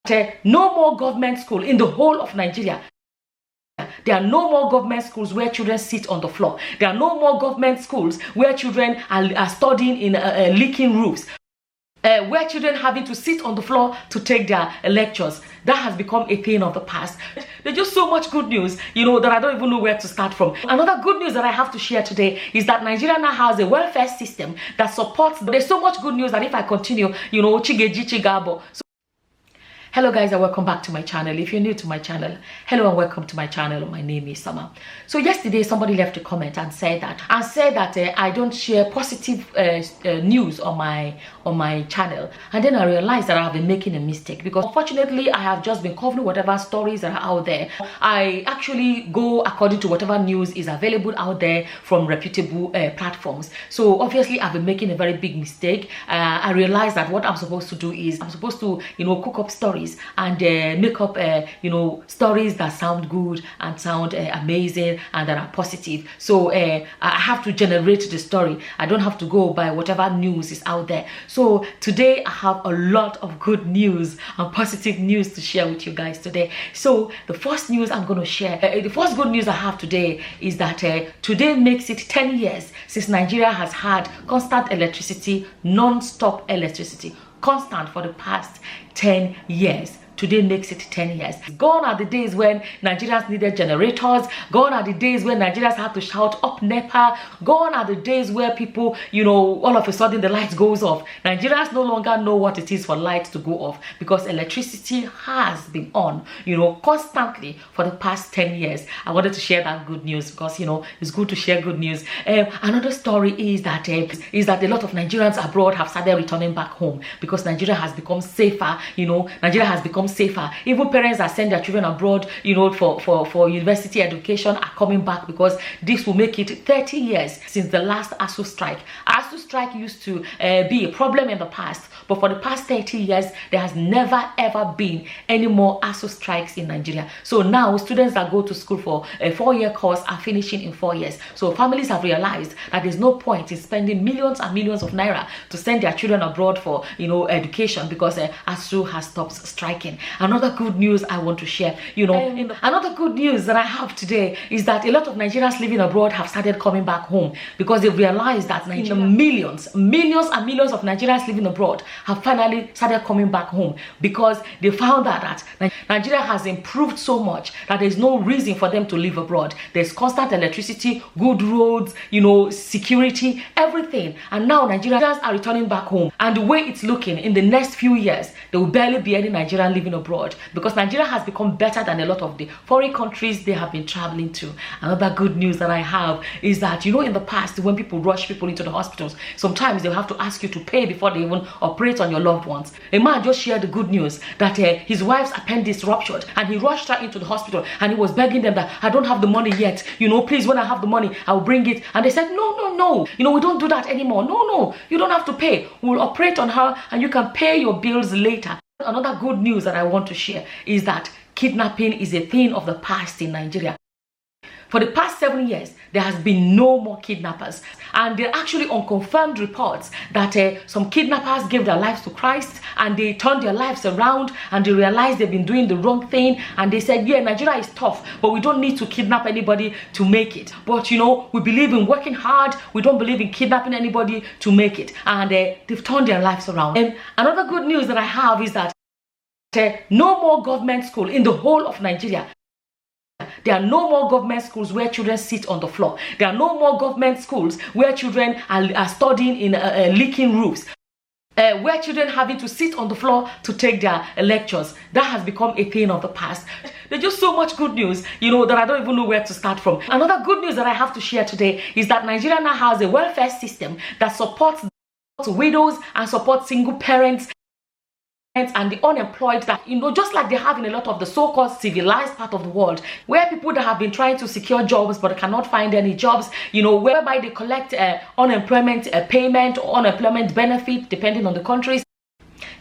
No more government school in the whole of Nigeria. There are no more government schools where children sit on the floor. There are no more government schools where children are studying in leaking roofs. Where children having to sit on the floor to take their lectures. That has become a thing of the past. There's just so much good news, that I don't even know where to start from. Another good news that I have to share today is that Nigeria now has a welfare system that supports. There's so much good news that if I continue, chigeji chigabo. Hello guys, and welcome back to my channel. If you're new to my channel, hello and welcome to my channel. My name is Summer. So yesterday somebody left a comment and said that I don't share positive news on my channel, and then I realized that I have been making a mistake, because unfortunately I have just been covering whatever stories that are out there. I actually go according to whatever news is available out there from reputable platforms. So obviously I've been making a very big mistake. I realized that what I'm supposed to do is I'm supposed to cook up stories and make up stories that sound good and sound amazing and that are positive. So I have to generate the story. I don't have to go by whatever news is out there. So today I have a lot of good news and positive news to share with you guys today. So the first news I'm going to share, the first good news I have today is that today makes it 10 years since Nigeria has had constant electricity, non-stop electricity, constant for the past 10 years. Today makes it 10 years. Gone are the days when Nigerians needed generators. Gone are the days when Nigerians had to shout up NEPA. Gone are the days where people, all of a sudden the light goes off. Nigerians no longer know what it is for light to go off, because electricity has been on, constantly for the past 10 years. I wanted to share that good news because, it's good to share good news. Another story is that a lot of Nigerians abroad have started returning back home because Nigeria has become safer. Nigeria has become safer. Even parents that send their children abroad, for university education are coming back, because this will make it 30 years since the last ASUU strike. ASUU strike used to be a problem in the past, but for the past 30 years, there has never ever been any more ASUU strikes in Nigeria. So now students that go to school for a 4-year course are finishing in 4 years. So families have realized that there's no point in spending millions and millions of naira to send their children abroad for education, because ASUU has stopped striking. Another good news I want to share, another good news that I have today is that a lot of Nigerians living abroad have started coming back home, because they realized that millions and millions of Nigerians living abroad have finally started coming back home, because they found that Nigeria has improved so much that there's no reason for them to live abroad. There's constant electricity, good roads, security, everything. And now Nigerians are returning back home. And the way it's looking, in the next few years, there will barely be any Nigerian living abroad, because Nigeria has become better than a lot of the foreign countries they have been traveling to. Another good news that I have is that, in the past, when people rush people into the hospitals, sometimes they'll have to ask you to pay before they even operate on your loved ones. A man just shared the good news that his wife's appendix ruptured, and he rushed her into the hospital, and he was begging them that, I don't have the money yet, please, when I have the money, I'll bring it. And they said, no, we don't do that anymore. No, you don't have to pay. We'll operate on her, and you can pay your bills later. Another good news that I want to share is that kidnapping is a thing of the past in Nigeria. For the past 7 years, there has been no more kidnappers. And there are actually unconfirmed reports that some kidnappers gave their lives to Christ, and they turned their lives around, and they realized they've been doing the wrong thing. And they said, yeah, Nigeria is tough, but we don't need to kidnap anybody to make it. But, we believe in working hard. We don't believe in kidnapping anybody to make it. And they've turned their lives around. And another good news that I have is that no more government school in the whole of Nigeria. There are no more government schools where children sit on the floor. There are no more government schools where children are studying in leaking roofs. Where children having to sit on the floor to take their lectures. That has become a thing of the past. There's just so much good news, that I don't even know where to start from. Another good news that I have to share today is that Nigeria now has a welfare system that supports widows and supports single parents and the unemployed, that just like they have in a lot of the so-called civilized part of the world, where people that have been trying to secure jobs but cannot find any jobs, whereby they collect unemployment payment or unemployment benefit depending on the countries.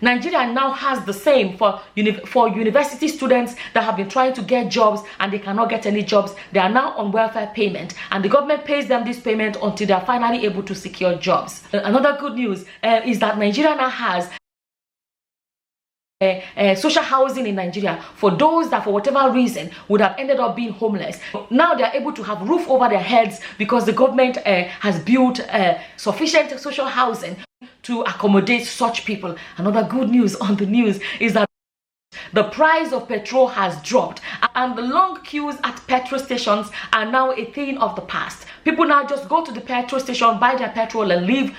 Nigeria now has the same for university students that have been trying to get jobs and they cannot get any jobs. They are now on welfare payment, and the government pays them this payment until they are finally able to secure jobs. Another good news is that Nigeria now has social housing in Nigeria for those that for whatever reason would have ended up being homeless. Now they are able to have roof over their heads because the government has built sufficient social housing to accommodate such people. Another good news on the news is that the price of petrol has dropped and the long queues at petrol stations are now a thing of the past. People now just go to the petrol station, buy their petrol and leave.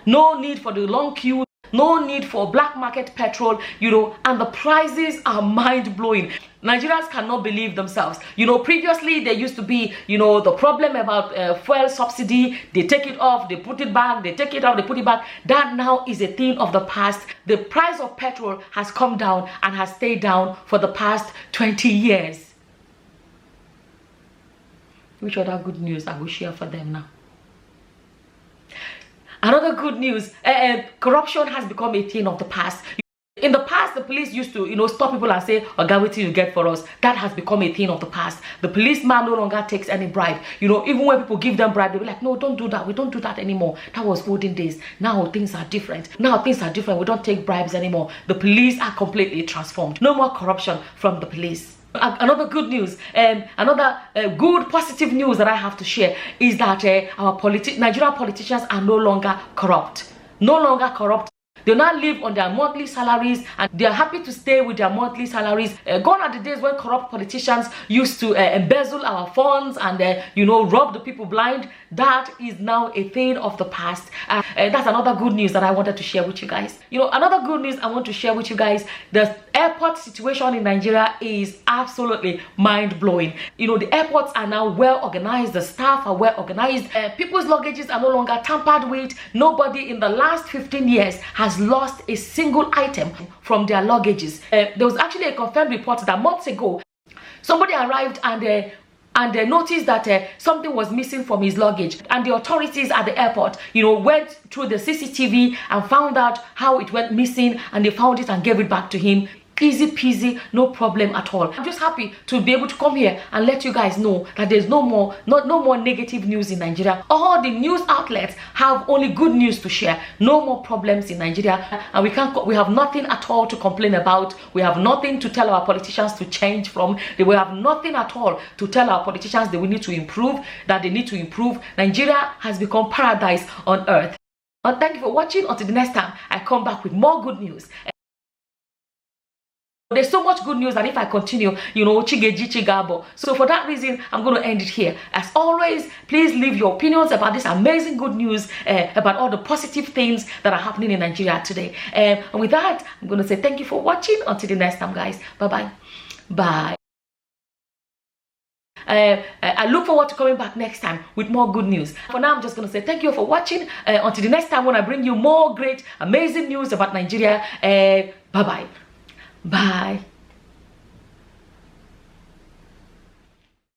No need for the long queue, no need for black market petrol, and the prices are mind-blowing. Nigerians cannot believe themselves. Previously there used to be, the problem about fuel subsidy. They take it off, they put it back, they take it off, they put it back. That now is a thing of the past. The price of petrol has come down and has stayed down for the past 20 years. Which other good news I will share for them now? Another good news, corruption has become a thing of the past. In the past, the police used to, stop people and say, "Oga, what you get for us?" That has become a thing of the past. The policeman no longer takes any bribe. Even when people give them bribe, they'll be like, "No, don't do that. We don't do that anymore." That was olden days. Now things are different. We don't take bribes anymore. The police are completely transformed. No more corruption from the police. Another good news, another good positive news that I have to share is that Nigerian politicians are no longer corrupt. No longer corrupt. They now live on their monthly salaries and they are happy to stay with their monthly salaries. Gone are the days when corrupt politicians used to embezzle our funds and rob the people blind. That is now a thing of the past. That's another good news that I wanted to share with you guys. Another good news I want to share with you guys, the airport situation in Nigeria is absolutely mind-blowing. The airports are now well organized, the staff are well organized, people's luggages are no longer tampered with. Nobody in the last 15 years has lost a single item from their luggages. There was actually a confirmed report that months ago somebody arrived and they noticed that something was missing from his luggage, and the authorities at the airport went through the CCTV and found out how it went missing, and they found it and gave it back to him. Easy peasy, no problem at all. I'm just happy to be able to come here and let you guys know that there's no more negative news in Nigeria. All the news outlets have only good news to share. No more problems in Nigeria, and we have nothing at all to complain about. We have nothing to tell our politicians to change from. We have nothing at all to tell our politicians that we need to improve, that they need to improve. Nigeria has become paradise on earth. Thank you for watching. Until the next time I come back with more good news. There's so much good news that if I continue, chigeji chigabo. So for that reason, I'm going to end it here. As always, please leave your opinions about this amazing good news, about all the positive things that are happening in Nigeria today. And with that, I'm going to say thank you for watching. Until the next time, guys. Bye-bye. Bye. I look forward to coming back next time with more good news. For now, I'm just going to say thank you for watching. Until the next time when I bring you more great, amazing news about Nigeria. Bye-bye. Bye.